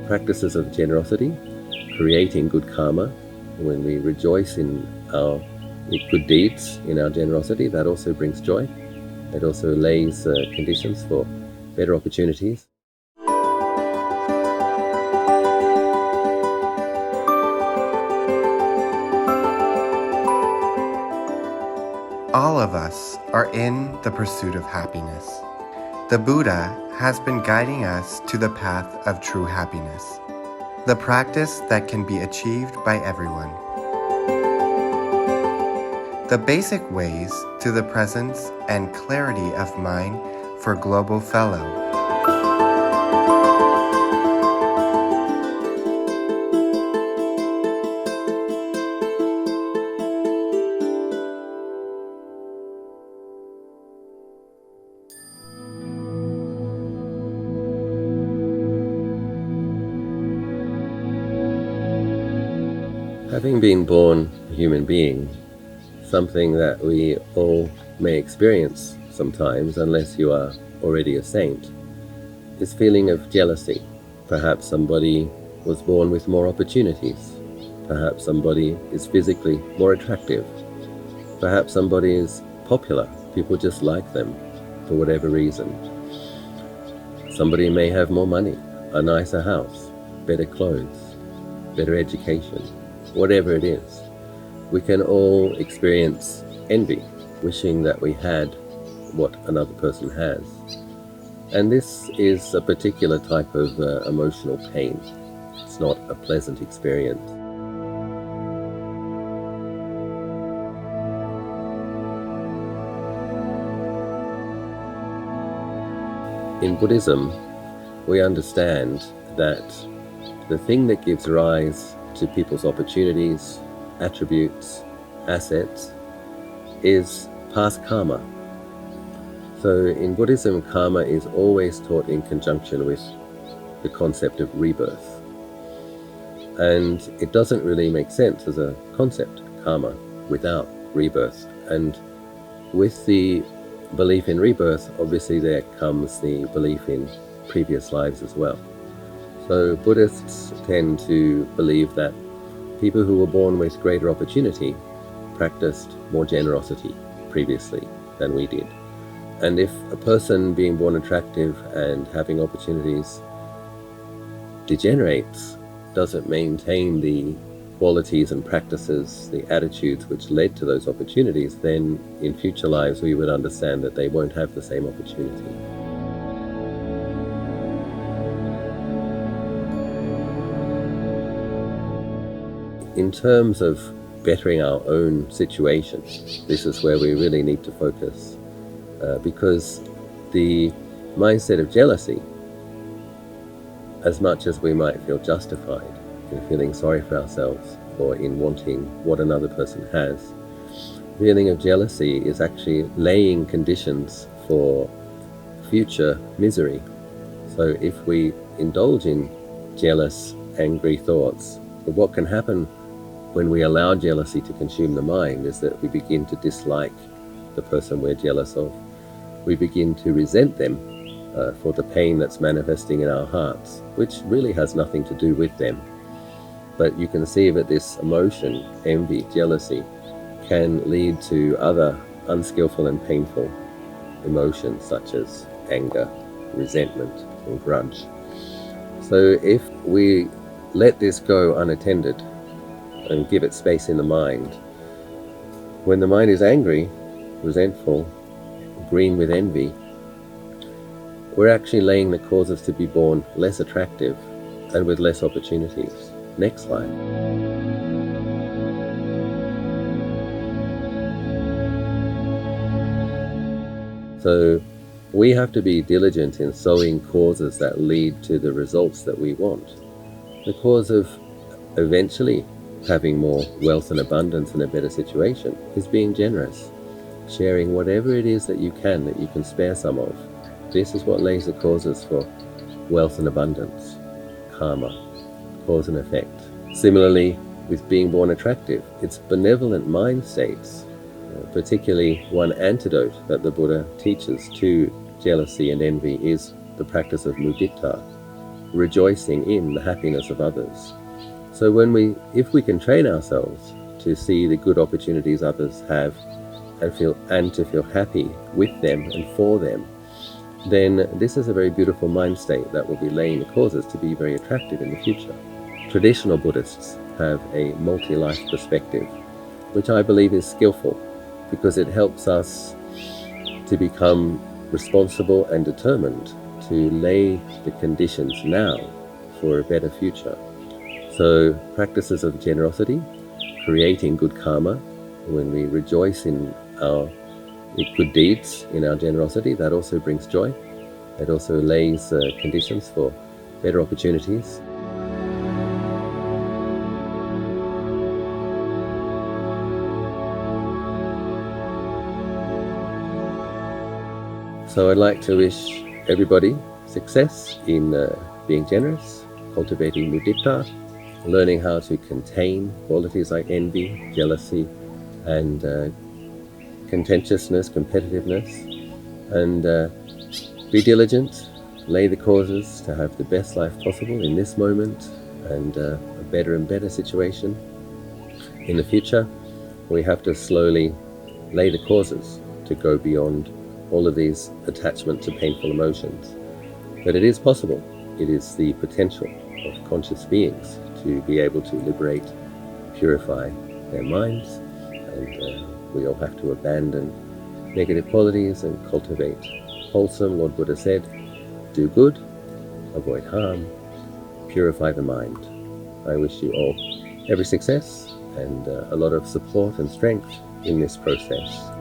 practices of generosity, creating good karma. When we rejoice in our good deeds, in our generosity, that also brings joy. It also lays conditions for better opportunities. All of us are in the pursuit of happiness. The Buddha has been guiding us to the path of true happiness, the practice that can be achieved by everyone. The basic ways to the presence and clarity of mind for Global Fellow. Having been born a human being, something that we all may experience sometimes, unless you are already a saint, is feeling of jealousy. Perhaps somebody was born with more opportunities. Perhaps somebody is physically more attractive. Perhaps somebody is popular. People just like them for whatever reason. Somebody may have more money, a nicer house, better clothes, better education. Whatever it is, we can all experience envy, wishing that we had what another person has. And this is a particular type of emotional pain. It's not a pleasant experience. In Buddhism, we understand that the thing that gives rise to people's opportunities, attributes, assets, is past karma. So in Buddhism, karma is always taught in conjunction with the concept of rebirth. And it doesn't really make sense as a concept, karma, without rebirth. And with the belief in rebirth, obviously there comes the belief in previous lives as well. So Buddhists tend to believe that people who were born with greater opportunity practiced more generosity previously than we did. And if a person being born attractive and having opportunities degenerates, doesn't maintain the qualities and practices, the attitudes which led to those opportunities, then in future lives we would understand that they won't have the same opportunity. In terms of bettering our own situation, this is where we really need to focus, because the mindset of jealousy, as much as we might feel justified in feeling sorry for ourselves or in wanting what another person has, the feeling of jealousy is actually laying conditions for future misery. So if we indulge in jealous, angry thoughts, what can happen when we allow jealousy to consume the mind is that we begin to dislike the person we're jealous of. We begin to resent them for the pain that's manifesting in our hearts, which really has nothing to do with them. But you can see that this emotion, envy, jealousy, can lead to other unskillful and painful emotions such as anger, resentment, and grudge. So if we let this go unattended and give it space in the mind, when the mind is angry, resentful, green with envy, we're actually laying the causes to be born less attractive and with less opportunities. Next slide. So we have to be diligent in sowing causes that lead to the results that we want. The cause of eventually having more wealth and abundance and a better situation is being generous, sharing whatever it is that you can spare some of. This is what lays the causes for wealth and abundance, karma, cause and effect. Similarly, with being born attractive, it's benevolent mind states, particularly one antidote that the Buddha teaches to jealousy and envy is the practice of mudita, rejoicing in the happiness of others. So if we can train ourselves to see the good opportunities others have and to feel happy with them and for them, then this is a very beautiful mind state that will be laying the causes to be very attractive in the future. Traditional Buddhists have a multi-life perspective, which I believe is skillful because it helps us to become responsible and determined to lay the conditions now for a better future. So practices of generosity, creating good karma, when we rejoice in our good deeds, in our generosity, that also brings joy. It also lays conditions for better opportunities. So I'd like to wish everybody success in being generous, cultivating mudita, learning how to contain qualities like envy, jealousy, and contentiousness, competitiveness, and be diligent, lay the causes to have the best life possible in this moment and a better and better situation in the future. We have to slowly lay the causes to go beyond all of these attachment to painful emotions. But it is possible. It is the potential of conscious beings to be able to liberate, purify their minds, and we all have to abandon negative qualities and cultivate wholesome. Lord Buddha said, do good, avoid harm, purify the mind. I wish you all every success and a lot of support and strength in this process.